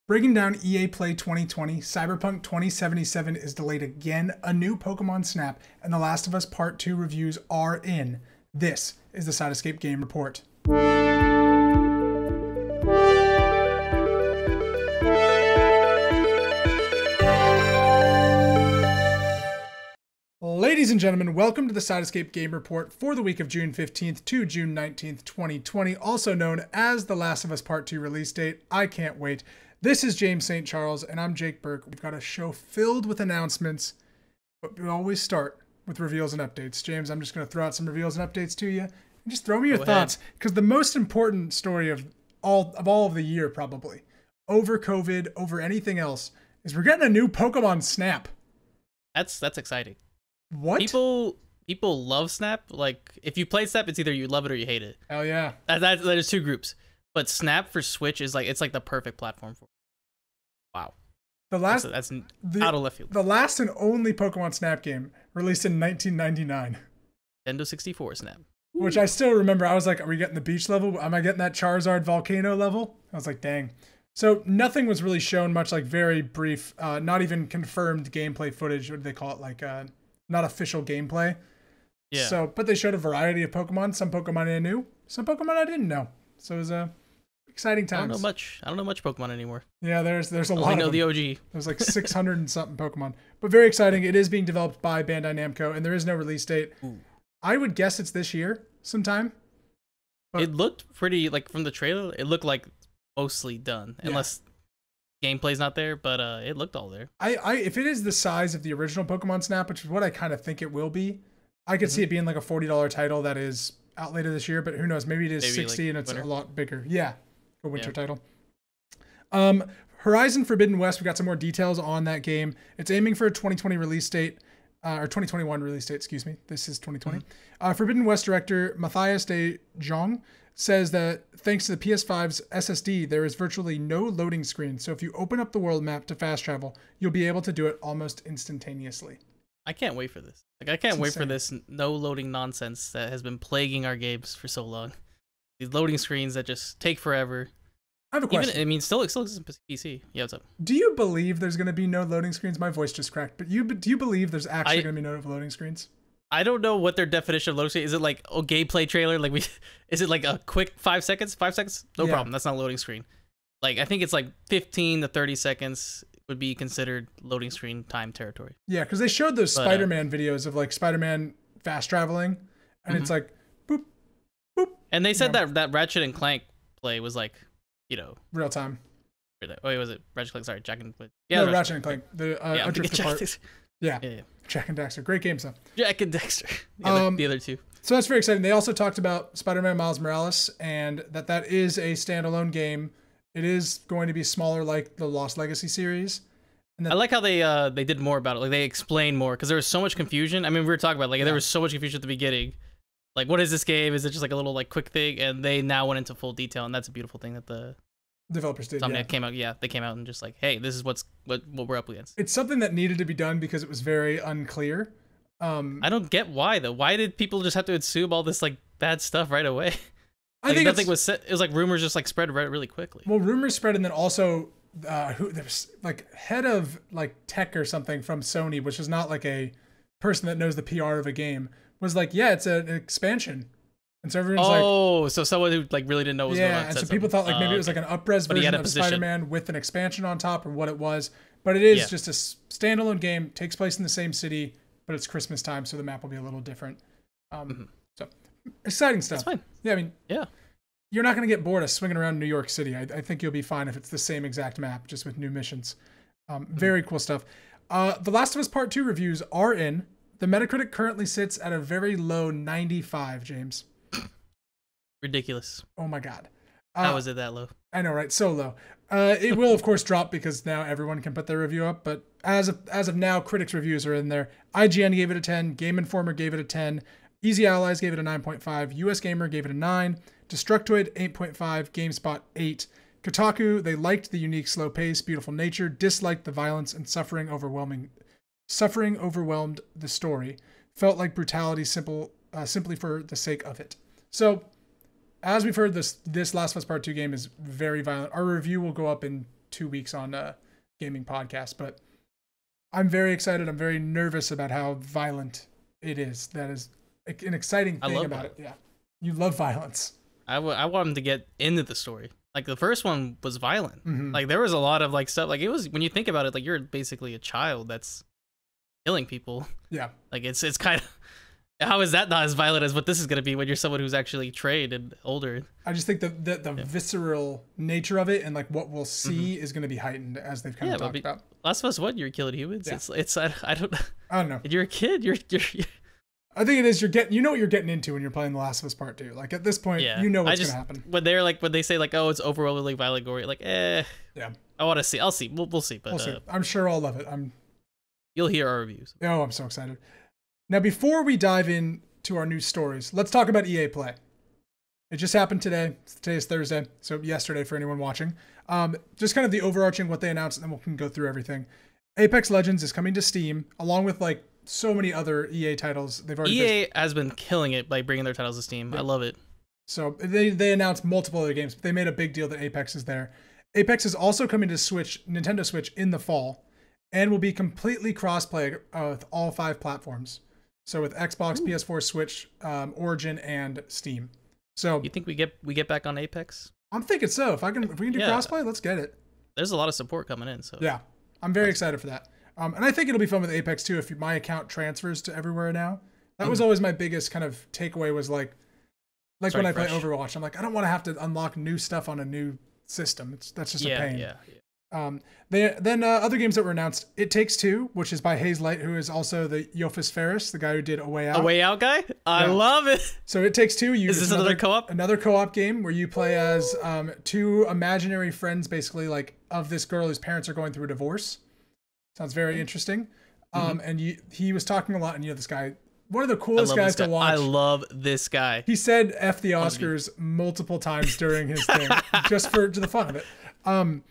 Breaking down EA Play 2020, Cyberpunk 2077 is delayed again, a new Pokemon Snap, and The Last of Us Part 2 reviews are in. This is the Side Escape Game Report. Ladies and gentlemen, welcome to the Side Escape Game Report for the week of June 15th to June 19th, 2020, also known as The Last of Us Part 2 release date. I can't wait. This is James St. Charles, and I'm Jake Burke. We've got a show filled with announcements, but we always start with reveals and updates. James, I'm just going to throw out some reveals and updates to you, and just throw me your thoughts, because the most important story of all of the year, probably, over COVID, over anything else, is we're getting a new Pokemon Snap. That's exciting. What? People love Snap. Like, if you play Snap, it's either you love it or you hate it. Hell yeah. There's two groups. But Snap for Switch is it's like the perfect platform for it. Wow. That's out of left field. The last and only Pokemon Snap game released in 1999. Nintendo 64 Snap. Which I still remember. I was like, are we getting the beach level? Am I getting that Charizard volcano level? I was like, dang. So nothing was really shown much, like very brief, not even confirmed gameplay footage. What do they call it? Like not official gameplay. Yeah. So, but they showed a variety of Pokemon. Some Pokemon I knew, some Pokemon I didn't know. So it was exciting times. I don't know much Pokemon anymore. Yeah, there's a lot. I of know them. the OG. There's like 600 and something Pokemon, but very exciting. It is being developed by Bandai Namco, and there is no release date. Ooh. I would guess it's this year sometime. But It looked pretty, like from the trailer, it looked like mostly done, unless gameplay's not there. But it looked all there. If it is the size of the original Pokemon Snap, which is what I kind of think it will be, I could see it being like a $40 title that is out later this year. But who knows? Maybe it is 60 like and it's winter. a lot bigger. Yeah, a winter title. Horizon Forbidden West. We got some more details on that game. It's aiming for a 2020 release date. Or 2021 release date, excuse me. This is 2020. Forbidden West director Matthias de Jong says that thanks to the PS5's SSD, there is virtually no loading screen. So if you open up the world map to fast travel, you'll be able to do it almost instantaneously. I can't wait for this. I can't wait for this no loading nonsense that has been plaguing our games for so long. These loading screens that just take forever. I have a question. Still exists in PC. Yeah, what's up? Do you believe there's going to be no loading screens? My voice just cracked. But do you believe there's actually going to be no loading screens? I don't know what their definition of loading screen is. It like a gameplay trailer? Is it like a quick 5 seconds? 5 seconds? No problem. That's not a loading screen. Like, I think it's like 15 to 30 seconds would be considered loading screen time territory. Yeah, because they showed those Spider-Man videos of like Spider-Man fast traveling, and it's like boop, boop. And they said that Ratchet and Clank play was like, real time. Oh, wait, was it Ratchet and Clank? Sorry, Jack and no, Ratchet and Clank. The Adrift Apart. Yeah. Jack and Daxter. Great games, though. Jack and Dexter. The other two. So that's very exciting. They also talked about Spider-Man Miles Morales, and that is a standalone game. It is going to be smaller, like the Lost Legacy series. And I like how they did more about it. Like, they explained more, because there was so much confusion. I mean, we were talking about, there was so much confusion at the beginning. Like, what is this game? Is it just like a little like quick thing? And they now went into full detail, and that's a beautiful thing that the developers did. Came out. Yeah, they came out and just like, hey, this is what we're up against. It's something that needed to be done because it was very unclear. I don't get why though. Why did people just have to assume all this like bad stuff right away? I think nothing was set. It was like rumors just like spread really quickly. Well, rumors spread, and then also there was like head of like tech or something from Sony, which is not like a person that knows the PR of a game, was like, yeah, it's an expansion. And so everyone's so someone who like really didn't know what was going on. Yeah, and so people thought like maybe it was like an up-res version of Spider-Man with an expansion on top, or what it was. But it is just a standalone game, takes place in the same city, but it's Christmas time, so the map will be a little different. So exciting stuff. That's fine. Yeah, I mean, yeah, you're not going to get bored of swinging around New York City. I think you'll be fine if it's the same exact map, just with new missions. Very cool stuff. The Last of Us Part 2 reviews are in. The Metacritic currently sits at a very low 95, James. Ridiculous. Oh my god. How is it that low? I know, right? So low. It will of course drop because now everyone can put their review up, but as of now, critics' reviews are in there. IGN gave it a 10, Game Informer gave it a 10, Easy Allies gave it a 9.5, US Gamer gave it a 9, Destructoid 8.5, GameSpot 8. Kotaku, they liked the unique slow pace, beautiful nature, disliked the violence, and suffering overwhelmed the story. Felt like brutality simply for the sake of it. So as we've heard, this Last of Us Part 2 game is very violent. Our review will go up in 2 weeks on gaming podcast. But I'm very excited. I'm very nervous about how violent it is. That is an exciting thing about it. Yeah, you love violence. I want him to get into the story. Like the first one was violent. Mm-hmm. Like there was a lot of like stuff. Like it was, when you think about it, like you're basically a child that's killing people. Yeah. Like it's kind of, how is that not as violent as what this is going to be when you're someone who's actually trained and older? I just think the visceral nature of it and like what we'll see is going to be heightened as they've kind of talked about. Last of Us 1, you're killing humans. Yeah. It's I don't know. You're a kid. You're I think it is. You know what you're getting into when you're playing The Last of Us Part 2. Like at this point, you know what's gonna happen. When they say like, oh, it's overwhelmingly violent, gory, like, yeah. I want to see. I'll see. We'll see. But we'll see. I'm sure I'll love it. You'll hear our reviews. Oh, I'm so excited. Now, before we dive into our news stories, let's talk about EA Play. It just happened today. Today is Thursday, so yesterday for anyone watching. Just kind of the overarching what they announced, and then we can go through everything. Apex Legends is coming to Steam, along with like so many other EA titles. They've already EA has been killing it by bringing their titles to Steam. I love it. So they announced multiple other games. But they made a big deal that Apex is there. Apex is also coming to Nintendo Switch in the fall, and will be completely cross-play with all 5 platforms. So with Xbox, PS4, Switch, Origin, and Steam. So you think we get back on Apex? I'm thinking so. If we can do crossplay, let's get it. There's a lot of support coming in. So yeah, I'm very excited for that. And I think it'll be fun with Apex too if my account transfers to everywhere now. That was always my biggest kind of takeaway was like when I play Overwatch, I'm like, I don't want to have to unlock new stuff on a new system. That's just a pain. Yeah. Then other games that were announced, It Takes Two, which is by Hayes Light, who is also the Yofus Ferris, the guy who did A Way Out. A Way Out guy? I love it. So It Takes Two. Is this another co-op? Another co-op game where you play as 2 imaginary friends, basically, like of this girl whose parents are going through a divorce. Sounds very interesting. And he was talking a lot, and this guy, one of the coolest guys to watch. I love this guy. He said F the Oscars multiple times during his thing, just for the fun of it.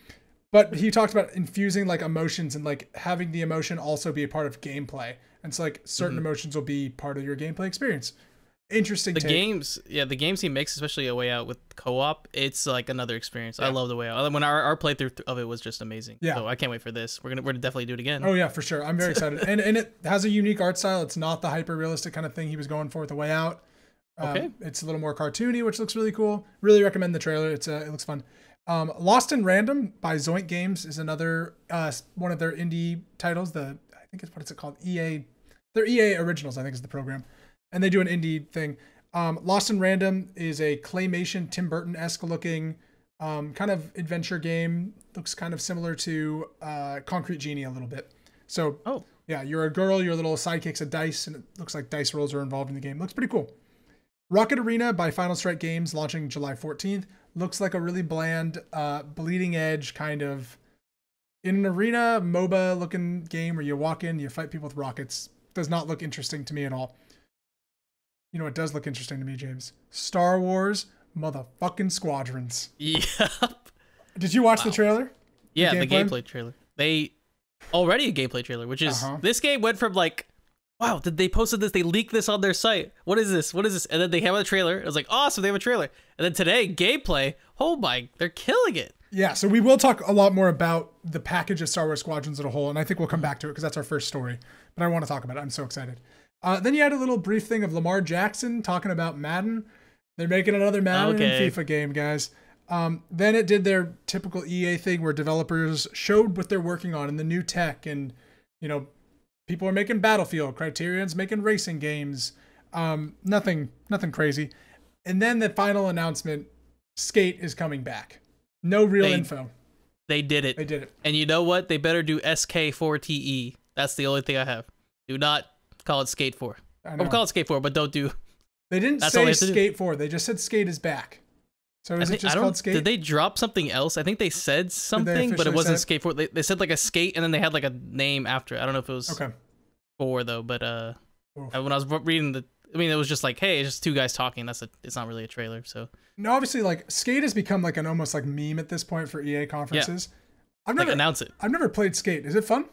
But he talked about infusing like emotions and like having the emotion also be a part of gameplay. And so like certain emotions will be part of your gameplay experience. Interesting. The games he makes, especially A Way Out with co-op, it's like another experience. I love The Way Out. When our playthrough of it was just amazing. Yeah. So I can't wait for this. We're gonna definitely do it again. Oh yeah, for sure. I'm very excited. and it has a unique art style. It's not the hyper realistic kind of thing he was going for with The Way Out. It's a little more cartoony, which looks really cool. Really recommend the trailer. It looks fun. Lost in Random by Zoink Games is another one of their indie titles. I think it's what is it called? EA. They're EA Originals, I think is the program. And they do an indie thing. Lost in Random is a claymation Tim Burton-esque looking kind of adventure game. Looks kind of similar to Concrete Genie a little bit. So yeah, you're a girl, your little sidekick's a dice, and it looks like dice rolls are involved in the game. Looks pretty cool. Rocket Arena by Final Strike Games, launching July 14th. Looks like a really bland, bleeding edge kind of in an arena MOBA looking game where you walk in, you fight people with rockets. Does not look interesting to me at all. You know what does look interesting to me, James? Star Wars motherfucking Squadrons. Yep. Did you watch the trailer? Yeah, the gameplay trailer. They already a gameplay trailer, which is this game went from like, wow, did they posted this? They leaked this on their site. What is this? What is this? And then they have a trailer. It was like, awesome, they have a trailer. And then today, gameplay. Oh my, they're killing it. Yeah, so we will talk a lot more about the package of Star Wars Squadrons as a whole, and I think we'll come back to it because that's our first story. But I want to talk about it. I'm so excited. Then you had a little brief thing of Lamar Jackson talking about Madden. They're making another Madden and FIFA game, guys. Then it did their typical EA thing where developers showed what they're working on and the new tech, and people are making Battlefield, Criterion's making racing games. Nothing crazy. And then the final announcement, Skate is coming back. No real info. They did it. They did it. And you know what? They better do SK4TE. That's the only thing I have. Do not call it Skate 4. Or call it Skate 4, but don't do... They didn't say Skate 4. They just said Skate is back. So is it just called Skate? Did they drop something else? I think they said something, but it wasn't Skate 4. They said like a Skate, and then they had like a name after it. I don't know if it was 4 though, but when I was reading it was just like, hey, it's just 2 guys talking. It's not really a trailer. So no, obviously, like Skate has become like an almost like meme at this point for EA conferences. I've never announce it. I've never played Skate. Is it fun?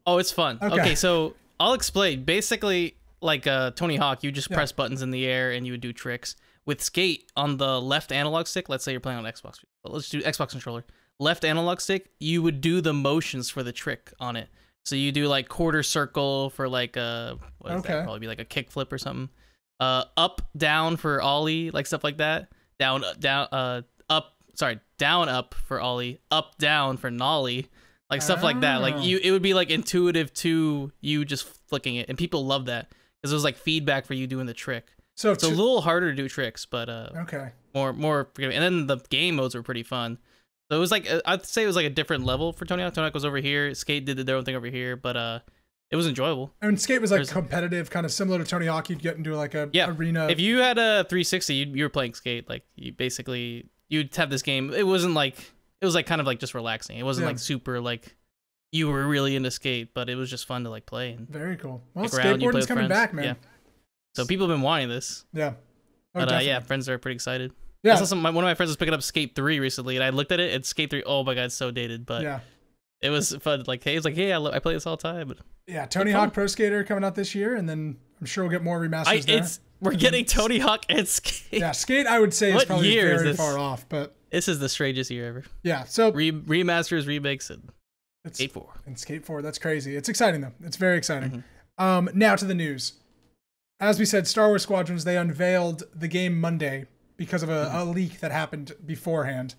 Oh, it's fun. Okay, so I'll explain. Basically, like Tony Hawk, you just press buttons in the air and you would do tricks. With Skate on the left analog stick, let's say you're playing on Xbox. Let's do Xbox controller. left analog stick, you would do the motions for the trick on it. So you do like quarter circle for like a what is that? Probably be like a kick flip or something. Up down for ollie, like stuff like that. Down up for ollie, up down for nollie, like stuff like that. Like it would be like intuitive to you just flicking it, and people love that because it was like feedback for you doing the trick. So it's a little harder to do tricks, but more forgiving. And then the game modes were pretty fun. So it was like I'd say it was like a different level for Tony Hawk. Tony Hawk was over here. Skate did their own thing over here, but it was enjoyable. And Skate was like competitive, kind of similar to Tony Hawk. You'd get into like a arena. If you had a 360, you were playing Skate. Like you'd have this game. It was like kind of like just relaxing. It wasn't like super like you were really into Skate, but it was just fun to like play. And very cool. Well, skateboarding's coming back, man. Yeah. So people have been wanting this. Yeah. But yeah, friends are pretty excited. Yeah. I saw one of my friends was picking up Skate 3 recently, and I looked at it. It's Skate 3. Oh my god, it's so dated, but yeah, it was fun. Like, hey, it's like, hey, I play this all the time. But yeah, Tony Hawk Pro Skater coming out this year, and then I'm sure we'll get more remasters there. We're getting Tony Hawk and Skate. Yeah, Skate I would say is probably very far off, but this is the strangest year ever. Yeah, so remasters, remakes, and Skate 4. And Skate 4, that's crazy. It's exciting though. It's very exciting. Now to the news. As we said, Star Wars Squadrons, they unveiled the game Monday because of a leak that happened beforehand.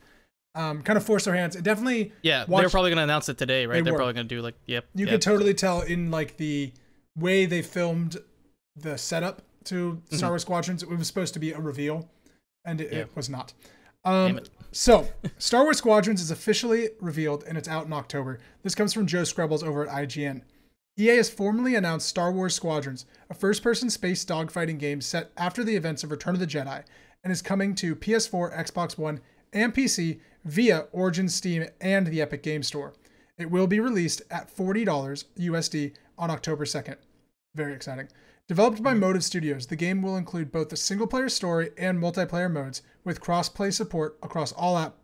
Kind of forced their hands. It definitely... Yeah, they're probably going to announce it today, right? They're probably going to do like, You could totally tell in like the way they filmed the setup to Star Wars Squadrons, it was supposed to be a reveal, and it was not. So, Star Wars Squadrons is officially revealed, and it's out in October. This comes from Joe Screbbles over at IGN. EA has formally announced Star Wars Squadrons, a first-person space dogfighting game set after the events of Return of the Jedi, and is coming to PS4, Xbox One, and PC via Origin, Steam, and the Epic Game Store. It will be released at $40 USD on October 2nd. Very exciting. Developed by Motive Studios, the game will include both the single-player story and multiplayer modes with cross-play support across all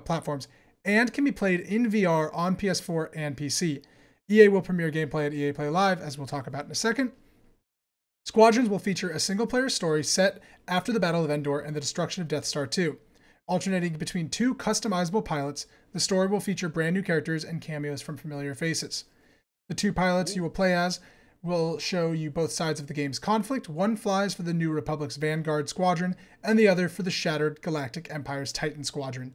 platforms and can be played in VR on PS4 and PC. EA will premiere gameplay at EA Play Live, as we'll talk about in a second. Squadrons will feature a single-player story set after the Battle of Endor and the destruction of Death Star 2. Alternating between two customizable pilots, the story will feature brand new characters and cameos from familiar faces. The two pilots you will play as will show you both sides of the game's conflict. One flies for the New Republic's Vanguard Squadron, and the other for the shattered Galactic Empire's Titan Squadron.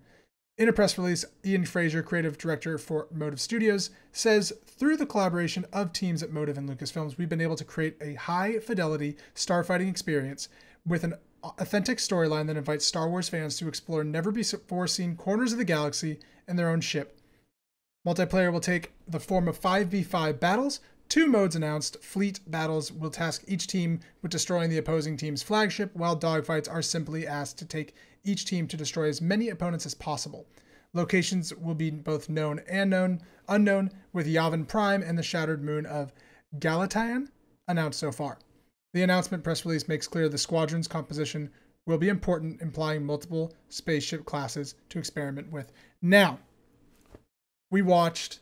In a press release, Ian Fraser, creative director for Motive Studios, says, through the collaboration of teams at Motive and Lucasfilms, we've been able to create a high-fidelity starfighting experience with an authentic storyline that invites Star Wars fans to explore never-before-seen corners of the galaxy in their own ship. Multiplayer will take the form of 5v5 battles. 2 modes announced. Fleet battles will task each team with destroying the opposing team's flagship, while dogfights are simply asked to take each team to destroy as many opponents as possible. Locations will be both known and unknown, with Yavin Prime and the shattered moon of Galatayan announced so far. The announcement press release makes clear the squadron's composition will be important, implying multiple spaceship classes to experiment with. Now, we watched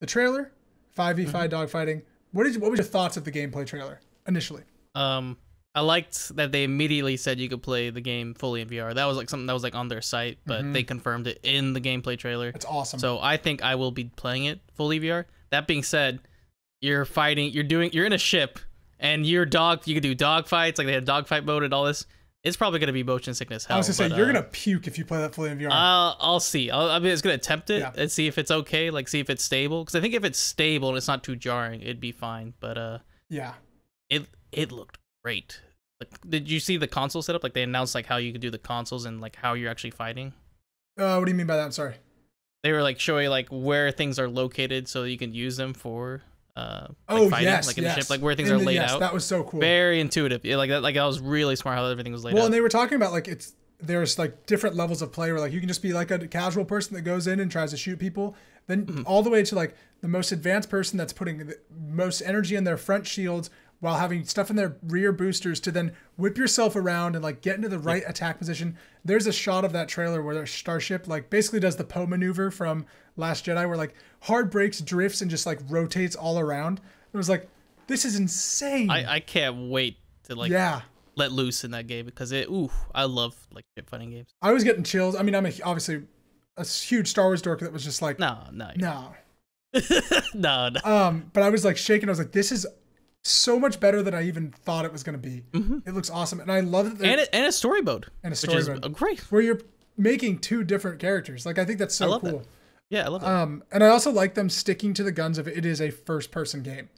the trailer, 5v5 dogfighting. What was your thoughts of the gameplay trailer initially? I liked that they immediately said you could play the game fully in VR. That was like something that was like on their site, but they confirmed it in the gameplay trailer. It's awesome. So I think I will be playing it fully VR. That being said, you're in a ship and you can do dog fights, like they had dogfight mode and all this. It's probably going to be motion sickness hell. I was gonna say, you're going to puke if you play that fully in VR. I'll see. I mean, it's going to attempt it and see if it's okay, like see if it's stable. Because I think if it's stable and it's not too jarring, it'd be fine. But yeah, it looked great. Like, did you see the console setup? Like they announced like how you could do the consoles and like how you're actually fighting. What do you mean by that? I'm sorry. They were like showing like where things are located so you can use them for fighting, yes, like in the ship, like where things are laid out. That was so cool. Very intuitive. Yeah, like that. Like that was really smart how everything was laid out. Well, and they were talking about like there's like different levels of play where like you can just be like a casual person that goes in and tries to shoot people, then all the way to like the most advanced person that's putting the most energy in their front shields while having stuff in their rear boosters to then whip yourself around and like get into the right attack position. There's a shot of that trailer where their starship like basically does the Poe maneuver from Last Jedi, where like hard brakes, drifts, and just like rotates all around. It was like, this is insane. I can't wait to like let loose in that game because I love like ship fighting games. I was getting chills. I mean, I'm obviously a huge Star Wars dork that was just like, no. no. No. But I was like shaking. I was like, this is so much better than I even thought it was going to be. Mm-hmm. It looks awesome. And I love that. And a story mode. And a story mode. Great. Where you're making 2 different characters. Like, I think that's so cool. That. Yeah, I love that. And I also like them sticking to the guns of it is a first person game.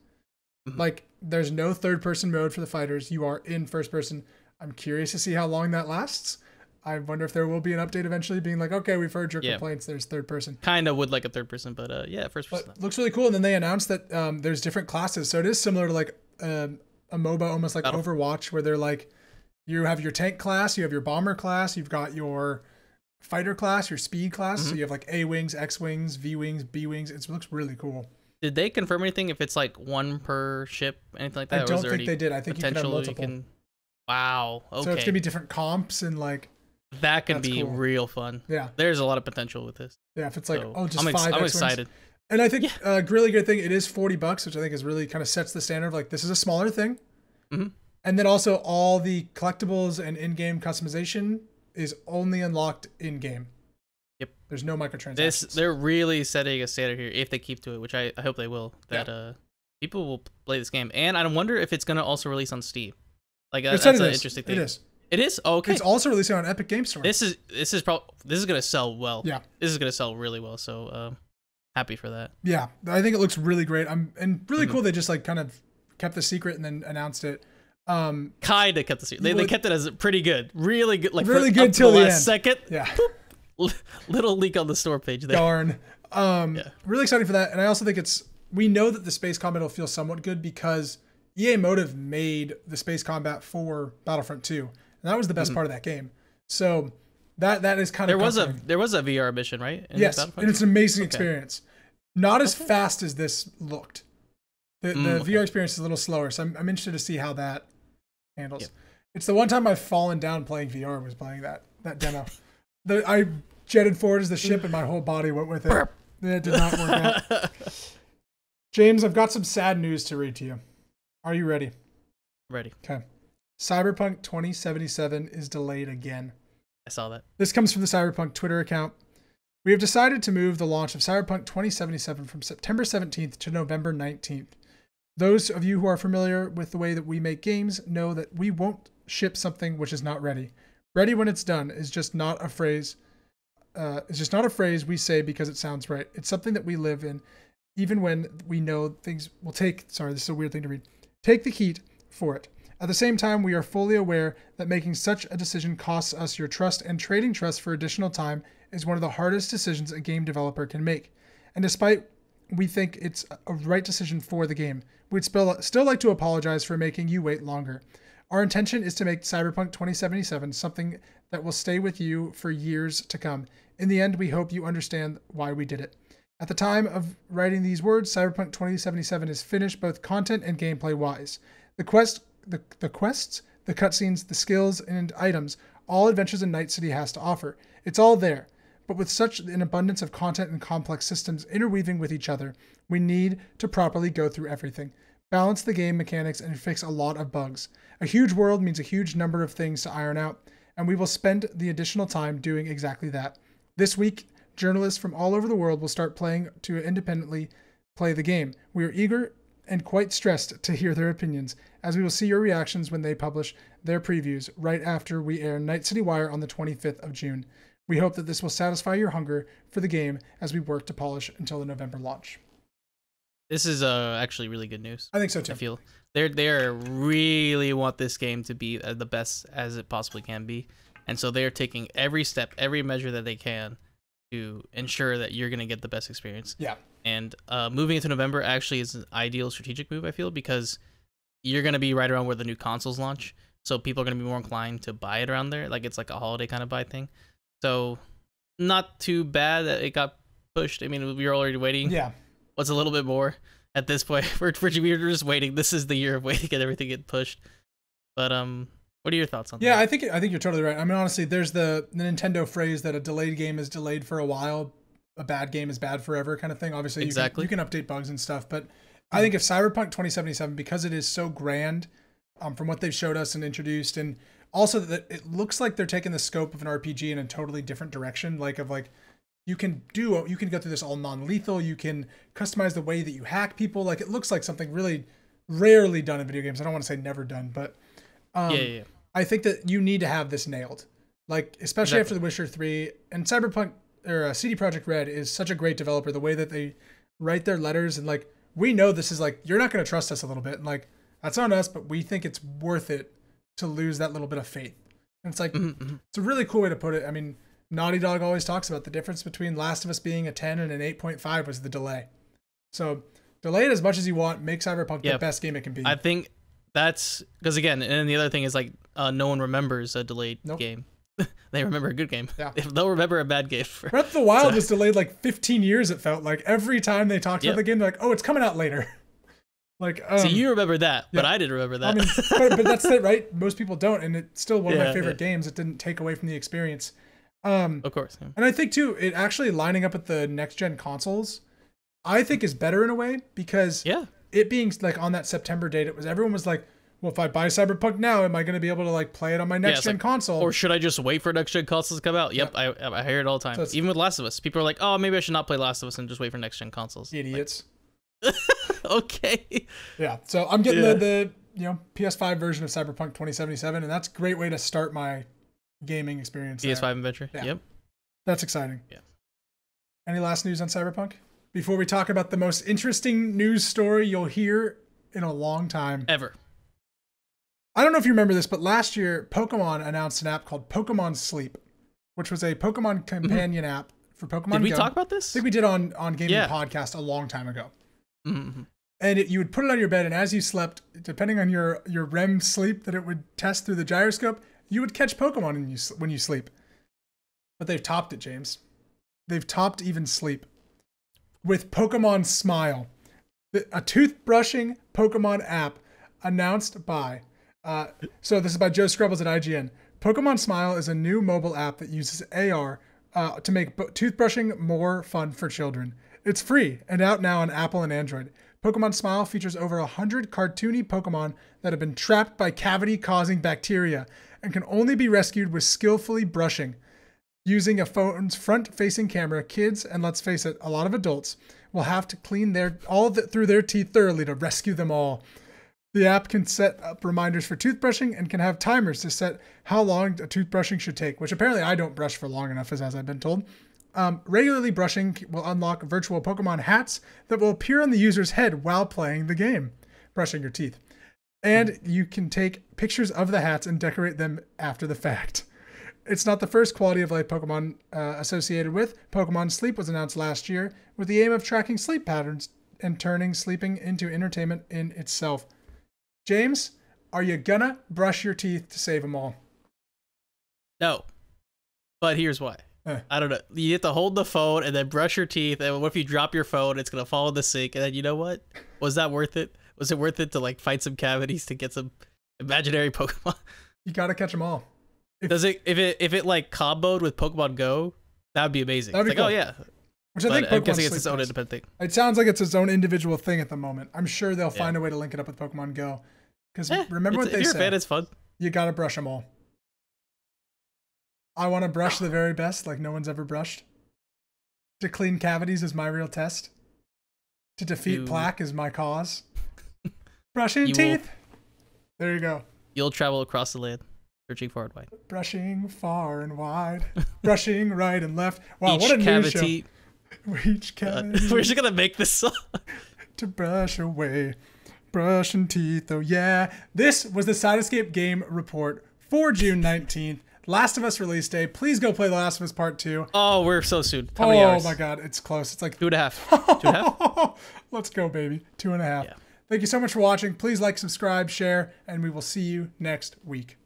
Mm-hmm. Like, there's no third person mode for the fighters. You are in first person. I'm curious to see how long that lasts. I wonder if there will be an update eventually being like, okay, we've heard your complaints. There's third person. Kind of would like a third person, but first person. But looks really cool. And then they announced that there's different classes. So it is similar to like a MOBA, almost like Overwatch, where they're like, you have your tank class, you have your bomber class, you've got your fighter class, your speed class. Mm-hmm. So you have like A wings, X wings, V wings, B wings. It looks really cool. Did they confirm anything if it's like 1 per ship, anything like that? I don't think they did. I think you can have multiple. Wow. Okay. So it's gonna be different comps and like. That can be cool. Real fun. Yeah. There's a lot of potential with this. Yeah, if it's like, just 5 I'm excited. And I think a really good thing, it is $40, which I think is really kind of sets the standard of like, this is a smaller thing. Mm-hmm. And then also all the collectibles and in-game customization is only unlocked in-game. Yep. There's no microtransactions. They're really setting a standard here if they keep to it, which I hope they will, that people will play this game. And I wonder if it's going to also release on Steam. Like that's an interesting thing. It is. It is? Oh, okay. It's also releasing on Epic Games Store. This is gonna sell well. Yeah. This is gonna sell really well. So happy for that. Yeah, I think it looks really great. And really cool. They just like kind of kept the secret and then announced it. Kinda kept the secret. They kept it as pretty good, really good, like really good till the last second. Yeah. Little leak on the store page there. Darn. Really excited for that. And I also think we know that the space combat will feel somewhat good because EA Motive made the space combat for Battlefront 2. And that was the best part of that game. So that is kind of there was a VR mission, right? Yes, and it's an amazing experience. Not as fast as this looked. The VR experience is a little slower, so I'm interested to see how that handles. Yep. It's the one time I've fallen down playing VR was playing that demo. I jetted forward as the ship and my whole body went with it. It did not work out. James, I've got some sad news to read to you. Are you ready? Ready. Okay. Cyberpunk 2077 is delayed again. I saw that. This comes from the Cyberpunk Twitter account. We have decided to move the launch of Cyberpunk 2077 from September 17th to November 19th. Those of you who are familiar with the way that we make games know that we won't ship something which is not ready. Ready when it's done is just not a phrase. It's just not a phrase we say because it sounds right. It's something that we live in, even when we know things will take. Sorry, this is a weird thing to read. Take the heat for it. At the same time, we are fully aware that making such a decision costs us your trust, and trading trust for additional time is one of the hardest decisions a game developer can make. And despite we think it's a right decision for the game, we'd still like to apologize for making you wait longer. Our intention is to make Cyberpunk 2077 something that will stay with you for years to come. In the end, we hope you understand why we did it. At the time of writing these words, Cyberpunk 2077 is finished both content and gameplay-wise. The quests, the cutscenes, the skills, and items, all Adventures in Night City has to offer. It's all there. But with such an abundance of content and complex systems interweaving with each other, we need to properly go through everything, balance the game mechanics, and fix a lot of bugs. A huge world means a huge number of things to iron out, and we will spend the additional time doing exactly that. This week, journalists from all over the world will start playing to independently play the game. We are eager and quite stressed to hear their opinions, as we will see your reactions when they publish their previews right after we air Night City Wire on the 25th of June. We hope that this will satisfy your hunger for the game as we work to polish until the November launch. This is actually really good news. I think so too. I feel they really want this game to be the best as it possibly can be, and so they're taking every step, every measure that they can to ensure that you're going to get the best experience. Yeah. And moving into November actually is an ideal strategic move, I feel, because you're going to be right around where the new consoles launch. So people are going to be more inclined to buy it around there. Like it's like a holiday kind of buy thing. So not too bad that it got pushed. I mean, we were already waiting. Yeah. What's a little bit more at this point? We were just waiting. This is the year of waiting and everything get pushed. But what are your thoughts on that? Yeah, I think you're totally right. I mean, honestly, there's the Nintendo phrase that a delayed game is delayed for a while, a bad game is bad forever kind of thing. Obviously, exactly. You can update bugs and stuff, but I think if Cyberpunk 2077, because it is so grand from what they've showed us and introduced, and also that it looks like they're taking the scope of an RPG in a totally different direction, like you can go through this all non-lethal. You can customize the way that you hack people. Like, it looks like something really rarely done in video games. I don't want to say never done, but I think that you need to have this nailed. Like, especially after The Witcher 3 and Cyberpunk, or CD Projekt Red is such a great developer. The way that they write their letters, and like, we know this is like, you're not going to trust us a little bit, and like, that's on us, but we think it's worth it to lose that little bit of faith. And it's like, it's a really cool way to put it. I mean, Naughty Dog always talks about the difference between Last of Us being a 10 and an 8.5 was the delay. So delay it as much as you want, make Cyberpunk the best game it can be. I think that's because, again, and the other thing is like, no one remembers a delayed game. They remember a good game. Yeah. They'll remember a bad game. Breath of the Wild was delayed like 15 years, it felt like. Every time they talked about the game, they're like, oh, it's coming out later. Like, see, you remember that, but I didn't remember that. I mean, but that's it, right? Most people don't, and it's still one of my favorite games. It didn't take away from the experience. Of course. Yeah. And I think, too, it actually lining up with the next-gen consoles, I think is better in a way, because it being like on that September date, everyone was like, well, if I buy Cyberpunk now, am I going to be able to like play it on my next-gen console? Or should I just wait for next-gen consoles to come out? Yep, I hear it all the time. So even with Last of Us, people are like, oh, maybe I should not play Last of Us and just wait for next-gen consoles. Idiots. Like, okay. Yeah, so I'm getting the PS5 version of Cyberpunk 2077, and that's a great way to start my gaming experience. PS5 adventure. Yeah. Yep. That's exciting. Yeah. Any last news on Cyberpunk? Before we talk about the most interesting news story you'll hear in a long time. Ever. I don't know if you remember this, but last year, Pokemon announced an app called Pokemon Sleep, which was a Pokemon companion app for Pokemon Go. Did we talk about this? I think we did on Gaming Podcast a long time ago. And you would put it on your bed, and as you slept, depending on your REM sleep that it would test through the gyroscope, you would catch Pokemon when you sleep. But they've topped it, James. They've topped even sleep with Pokemon Smile, a toothbrushing Pokemon app announced by... so this is by Joe Scrubbles at IGN. Pokemon Smile is a new mobile app that uses AR to make toothbrushing more fun for children. It's free and out now on Apple and Android. Pokemon Smile features over 100 cartoony Pokemon that have been trapped by cavity-causing bacteria and can only be rescued with skillfully brushing. Using a phone's front-facing camera, kids, and let's face it, a lot of adults, will have to clean through their teeth thoroughly to rescue them all. The app can set up reminders for toothbrushing and can have timers to set how long a toothbrushing should take, which apparently I don't brush for long enough, as I've been told. Regularly brushing will unlock virtual Pokemon hats that will appear on the user's head while playing the game, brushing your teeth. And you can take pictures of the hats and decorate them after the fact. It's not the first quality of life Pokemon associated with. Pokemon Sleep was announced last year with the aim of tracking sleep patterns and turning sleeping into entertainment in itself. James, are you gonna brush your teeth to save them all? No. But here's why. I don't know. You have to hold the phone and then brush your teeth. And what if you drop your phone? It's going to fall in the sink. And then you know what? Was that worth it? Was it worth it to like fight some cavities to get some imaginary Pokemon? You got to catch them all. If it like comboed with Pokemon Go, that would be amazing. That'd be cool. Oh yeah. Which I think I'm guessing it's its own independent thing. It sounds like it's its own individual thing at the moment. I'm sure they'll find a way to link it up with Pokemon Go. Because remember what they said. If you're a fan, it's fun. You got to brush them all. I want to brush the very best, like no one's ever brushed. To clean cavities is my real test. To defeat plaque is my cause. Brushing teeth. There you go. You'll travel across the land, searching far and wide. Brushing far and wide. Brushing right and left. Wow, Each what a cavity. News show. Each cavity. We're just going to make this song. To brush away. Brushing teeth, oh yeah. This was the Sidescape Game Report for June 19th. Last of Us release day. Please go play The Last of Us Part 2. Oh, we're so soon. How many hours? Oh my god, it's close. It's like 2.5. 2.5? Let's go, baby. 2.5. Yeah. Thank you so much for watching. Please like, subscribe, share, and we will see you next week.